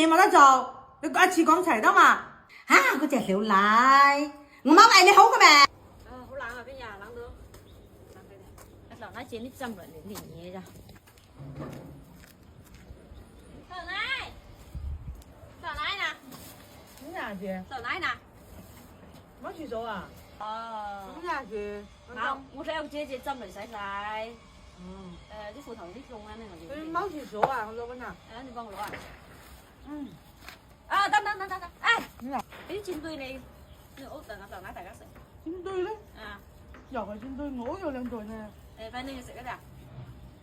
嘢冇得做，你講一次講齊得嘛？嚇，嗰隻小奶，我媽為你好嘅咩？好冷啊，邊呀，冷到。老奶姐，你浸落嚟連嘢咋？老奶，老奶呢？點呀姐？老奶呢？冇廁所啊？哦。點呀姐？冇，我睇有姐姐浸嚟洗晒。啲褲頭啲窿咧，我要。佢冇廁所啊？我攞緊啊！你幫我攞啊。嗯。等，俾啲煎堆你，你屋等老奶大家食。煎堆咧？啊。又係煎堆，我都有兩袋呢。快啲去食啊咋？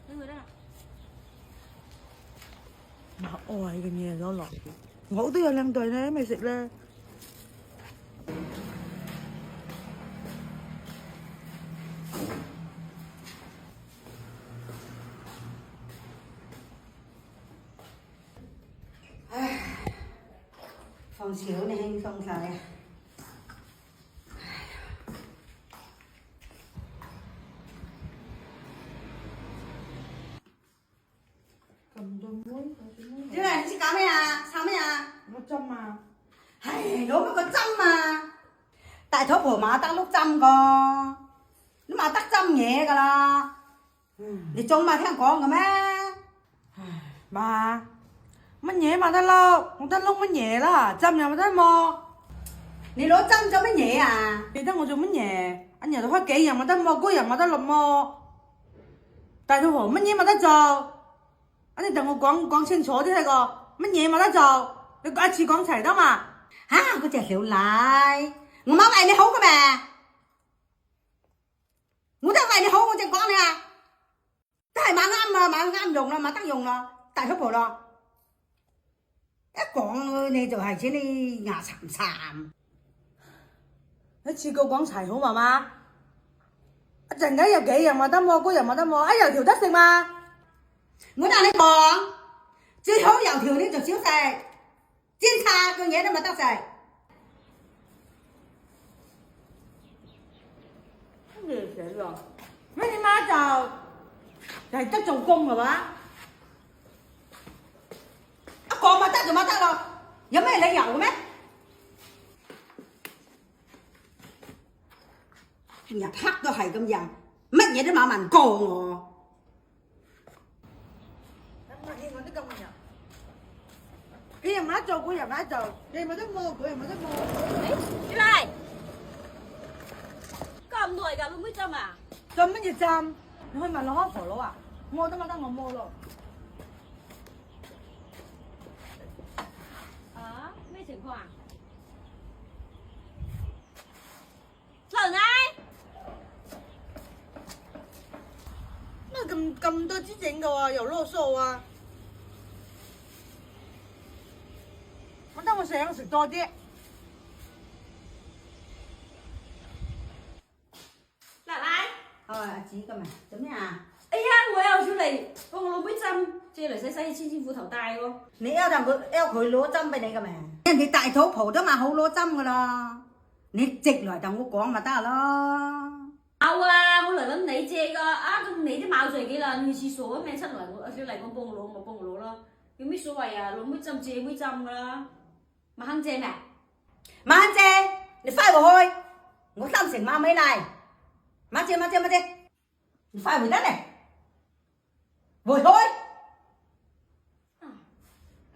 拎佢啦。我愛嘅嘢攞落，我都有兩袋呢，未食咧。唉，放少你輕鬆晒啊！小麗，你識搞咩啊？炒咩啊？攞針啊！係攞乜個針啊？大肚婆買得碌針個，你買得針嘢噶啦。你仲咪聽講嘅咩？媽，乜嘢買得碌？我得碌乜嘢啦？針又冇得摸。你攞針做乜嘢啊？你得我做乜嘢？阿爺就開幾日冇得摸，嗰日冇得落摸。大肚婆乜嘢冇得做？你等我講清楚啲睇個乜嘢冇得做，你講一次講齊得嘛？嚇，嗰隻小奶，我媽為你好嘅咩？我都係為你好，我就講你啊，都係買啱啦，買啱用啦，買得用啦，大肚婆咯，一講你就係似你牙殘殘，一次過講齊好嘛媽？一陣間有幾日冇得摸，嗰日冇得摸，油條得食嘛？我同你講，最好油條你就少食，煎炸嘅嘢都冇得食。乜嘢死喎？乜你媽就係得做工嘅話，一講咪得就咪得咯，有咩理由嘅咩？日黑都係咁樣，乜嘢都冇問過我。佢又冇得做，佢又冇得做，你冇得摸，佢又冇得摸。小麗，咁耐㗎，老妹針啊？做乜嘢針？你去問老康婆佬啊？摸得我摸咯。啊？咩情況啊？老奶，乜咁多支整嘅喎，又囉嗦啊！我得我想食多啲。奶奶。阿子今日做咩啊？哎呀，我又要嚟幫我老妹針，借嚟洗千褲頭帶喎。你佢攞針俾你嘅咩？人哋大肚婆都買好攞針噶啦，你直來同我講咪得咯。冇啊，我嚟揾你借㗎，咁你都冇罪幾啦，你去廁所咩出嚟？我小麗講幫我攞，咪幫我攞咯，有咩所謂啊？老妹針借妹針㗎啦，咪肯借咩？馬姐，你快回去，我心情馬尾嚟。馬姐，你快回得嚟，回去。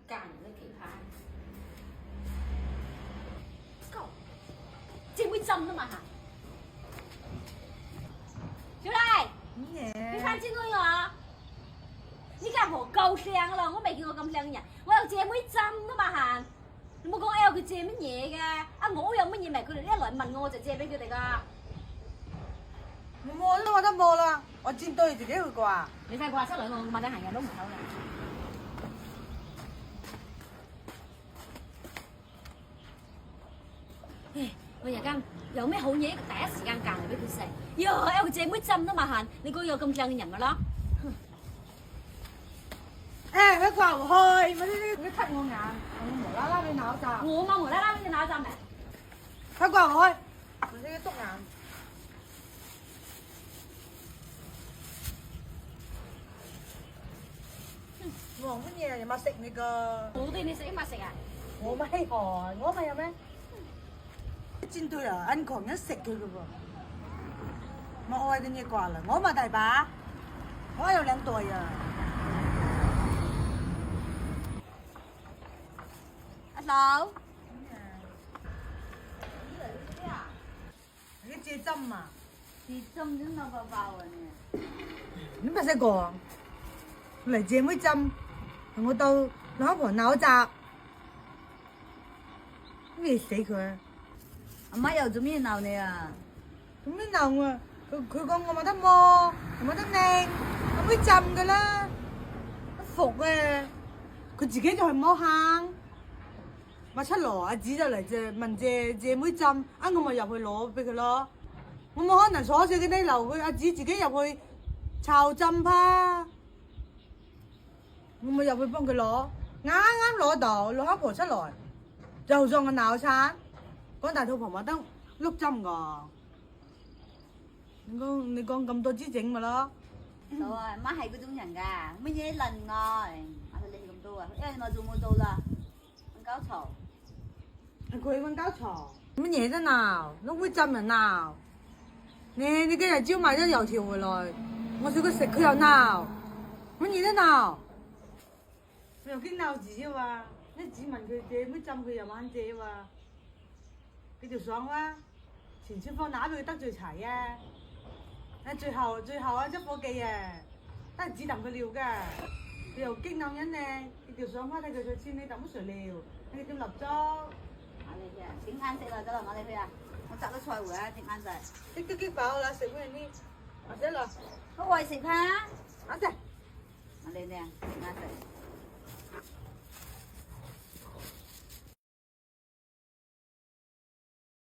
家人都幾怕。借妹針啊嘛嚇。小麗，你看見我啊？你家婆夠靚啦，我未見過咁靚嘅人。我又借妹針啊嘛行，你冇講 L 佢借乜嘢嘅？我有乜嘢咪佢哋一來問我就借俾佢哋噶。摸都冇得摸啦，我煎堆自己去掛。你睇掛出嚟，我馬仔行人都唔口啦。我而家有咩好嘢，第一時間嫁嚟俾佢食。L 借妹針都嘛行，你估有咁靚嘅人噶啦？誒，佢掛唔開，咪你出我眼，我無啦啦俾鬧炸。我冇無啦啦俾你鬧炸咩？佢掛唔開，咪你篤眼。忙乜嘢？有冇食你個？我對你食乜食啊？我咪係寒，我咪有咩？煎堆啊，ăn狂一食佢嘅喎。我愛啲嘢掛啦，我咪大把，我有2袋啊。阿嫂，你接針啊？你針都攞包包啊你？你唔使講，嚟接妹針，我到攞盤扭雜，咩死佢？阿媽又做咩鬧你啊？做咩鬧啊？佢講我冇得摸，冇得擰，我妹針㗎啦，服啊！佢自己就去摸坑。我出嚟，阿子就嚟問借妹針，我咪入去攞俾佢咯。我冇可能鎖死嗰啲留佢，阿子自己入去抄針吧。我咪入去幫佢攞，啱啱攞到，攞黑婆出來，就撞我鬧餐。嗰大肚婆冇得碌針㗎。你講咁多支整咪咯？嫂啊，媽係嗰種人㗎，乜嘢能啊？阿佢理咁多啊，因為我做冇到啦，揾搞嘈。佢揾交嘈，乜嘢啫鬧？攞杯針人鬧。你今日朝買咗油條回來，我叫佢食佢又鬧，乜嘢都鬧。佢又驚鬧字啫嘛，一指問佢借杯針佢又唔肯借嘛。佢條爽哇，前次放哪俾佢得罪齊啊！最後啊，隻伙計啊，都係只氹佢撩㗎。佢又激鬧人咧，佢條爽花睇佢再先你揼乜水撩，你點立足？我哋去啊，整晏食啦，走啦，我哋去啊，我摘咗菜回啊，整晏食。激飽啦，食咩呢？或者啦，好為食嚇，啱啫。我哋呢，整晏食。